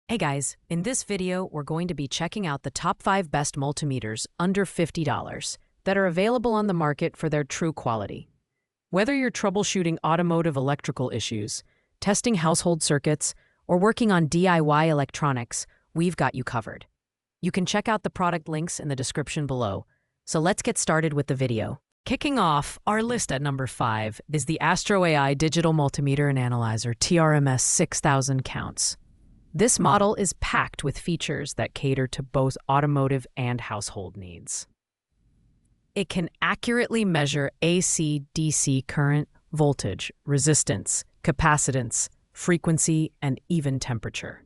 Hey guys, in this video, we're going to be checking out the top 5 best multimeters under $50 that are available on the market for their true quality. Whether you're troubleshooting automotive electrical issues, testing household circuits, or working on DIY electronics, we've got you covered. You can check out the product links in the description below. So let's get started with the video. Kicking off our list at number 5 is the AstroAI Digital Multimeter and Analyzer TRMS 6000 counts. This model is packed with features that cater to both automotive and household needs. It can accurately measure AC/DC current, voltage, resistance, capacitance, frequency, and even temperature.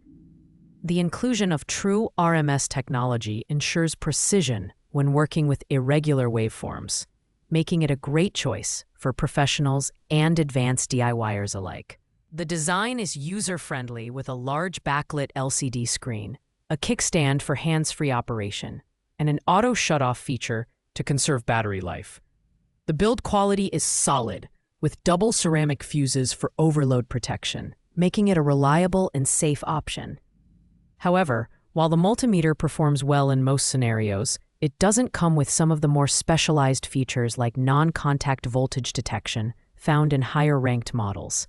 The inclusion of true RMS technology ensures precision when working with irregular waveforms, making it a great choice for professionals and advanced DIYers alike. The design is user-friendly with a large backlit LCD screen, a kickstand for hands-free operation, and an auto shut-off feature to conserve battery life. The build quality is solid, with double ceramic fuses for overload protection, making it a reliable and safe option. However, while the multimeter performs well in most scenarios, it doesn't come with some of the more specialized features like non-contact voltage detection found in higher-ranked models.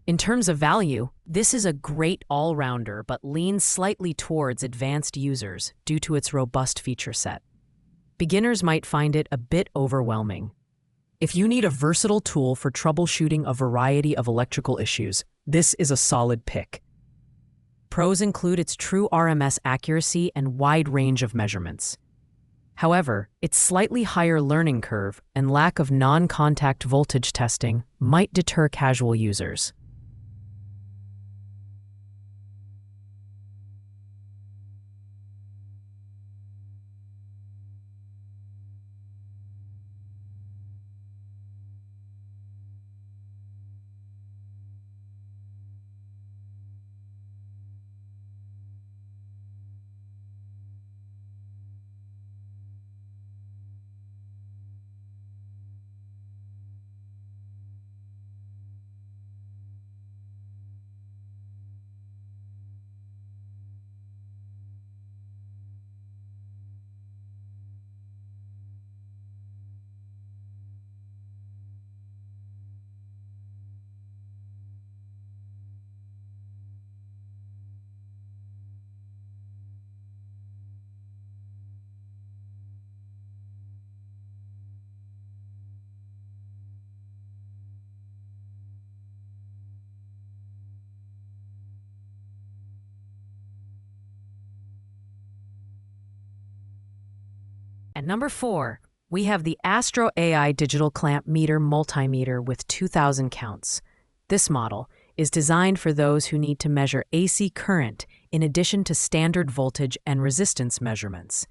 In terms of value, this is a great all-rounder but leans slightly towards advanced users due to its robust feature set. Beginners might find it a bit overwhelming. If you need a versatile tool for troubleshooting a variety of electrical issues, this is a solid pick. Pros include its true RMS accuracy and wide range of measurements. However, its slightly higher learning curve and lack of non-contact voltage testing might deter casual users. At number 4, we have the AstroAI Digital Clamp Meter Multimeter with 2000 counts. This model is designed for those who need to measure AC current in addition to standard voltage and resistance measurements.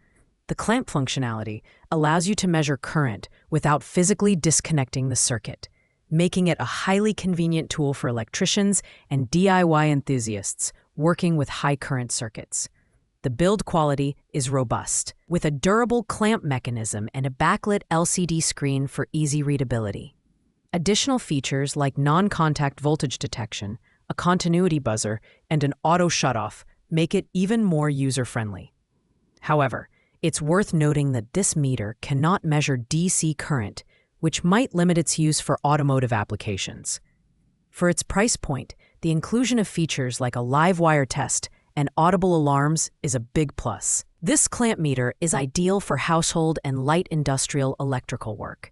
The clamp functionality allows you to measure current without physically disconnecting the circuit, making it a highly convenient tool for electricians and DIY enthusiasts working with high current circuits. The build quality is robust, with a durable clamp mechanism and a backlit LCD screen for easy readability. Additional features like non-contact voltage detection, a continuity buzzer, and an auto shutoff make it even more user-friendly. However, it's worth noting that this meter cannot measure DC current, which might limit its use for automotive applications. For its price point, the inclusion of features like a live wire test and audible alarms is a big plus. This clamp meter is ideal for household and light industrial electrical work.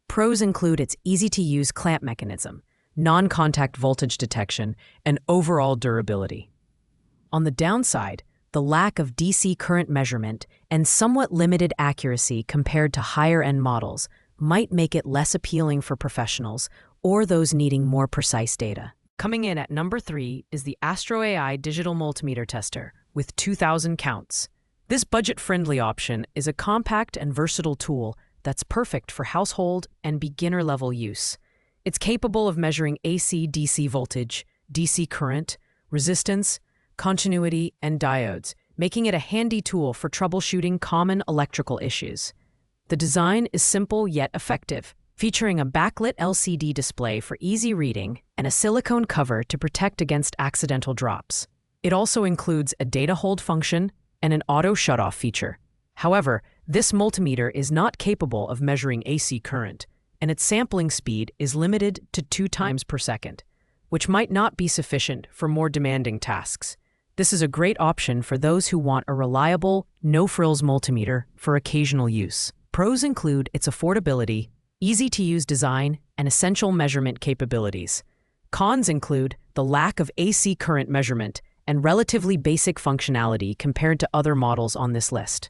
Pros include its easy-to-use clamp mechanism, non-contact voltage detection, and overall durability. On the downside, the lack of DC current measurement and somewhat limited accuracy compared to higher-end models might make it less appealing for professionals or those needing more precise data. Coming in at number 3 is the AstroAI Digital Multimeter Tester with 2000 counts. This budget-friendly option is a compact and versatile tool that's perfect for household and beginner-level use. It's capable of measuring AC/DC voltage, DC current, resistance, continuity, and diodes, making it a handy tool for troubleshooting common electrical issues. The design is simple yet effective, featuring a backlit LCD display for easy reading and a silicone cover to protect against accidental drops. It also includes a data hold function and an auto shutoff feature. However, this multimeter is not capable of measuring AC current, and its sampling speed is limited to 2 times per second, which might not be sufficient for more demanding tasks. This is a great option for those who want a reliable, no-frills multimeter for occasional use. Pros include its affordability, easy-to-use design, and essential measurement capabilities. Cons include the lack of AC current measurement and relatively basic functionality compared to other models on this list.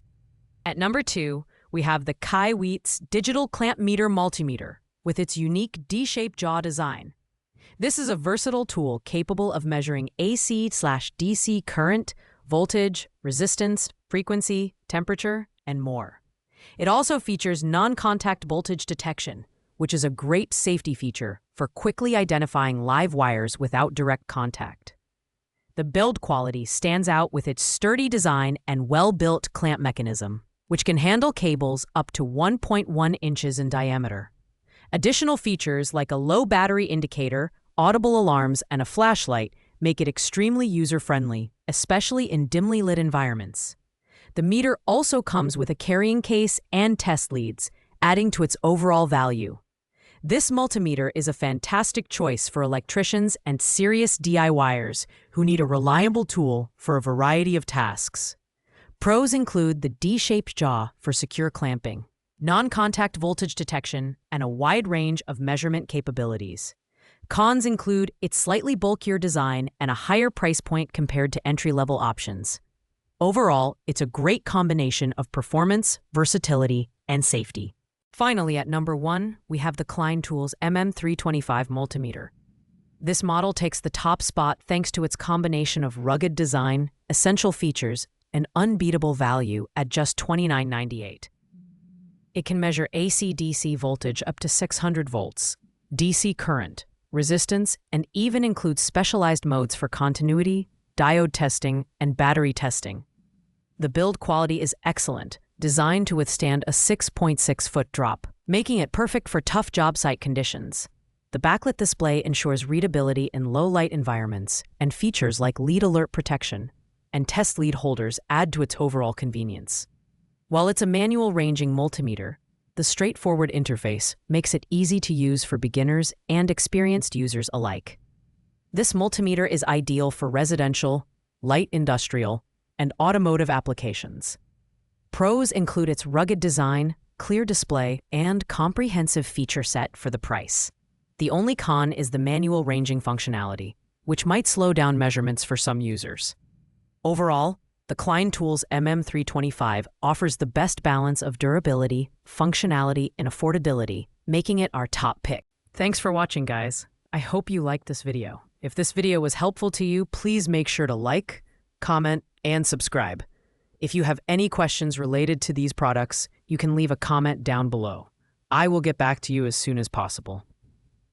At number 2, we have the KAIWEETS Digital Clamp Meter Multimeter with its unique D-shaped jaw design. This is a versatile tool capable of measuring AC/DC current, voltage, resistance, frequency, temperature, and more. It also features non-contact voltage detection, which is a great safety feature for quickly identifying live wires without direct contact. The build quality stands out with its sturdy design and well-built clamp mechanism, which can handle cables up to 1.1 inches in diameter. Additional features like a low battery indicator, audible alarms, and a flashlight make it extremely user-friendly, especially in dimly lit environments. The meter also comes with a carrying case and test leads, adding to its overall value. This multimeter is a fantastic choice for electricians and serious DIYers who need a reliable tool for a variety of tasks. Pros include the D-shaped jaw for secure clamping, non-contact voltage detection, and a wide range of measurement capabilities. Cons include its slightly bulkier design and a higher price point compared to entry-level options. Overall, it's a great combination of performance, versatility, and safety. Finally, at number 1, we have the Klein Tools MM325 multimeter. This model takes the top spot thanks to its combination of rugged design, essential features, and unbeatable value at just $29.98. It can measure AC/DC voltage up to 600 volts, DC current, resistance, and even includes specialized modes for continuity, diode testing, and battery testing. The build quality is excellent, designed to withstand a 6.6-foot drop, making it perfect for tough job site conditions. The backlit display ensures readability in low-light environments, and features like lead alert protection and test lead holders add to its overall convenience. While it's a manual ranging multimeter, the straightforward interface makes it easy to use for beginners and experienced users alike. This multimeter is ideal for residential, light industrial, and automotive applications. Pros include its rugged design, clear display, and comprehensive feature set for the price. The only con is the manual ranging functionality, which might slow down measurements for some users. Overall, the Klein Tools MM325 offers the best balance of durability, functionality, and affordability, making it our top pick. Thanks for watching, guys. I hope you liked this video. If this video was helpful to you, please make sure to like, comment, and subscribe. If you have any questions related to these products, you can leave a comment down below. I will get back to you as soon as possible.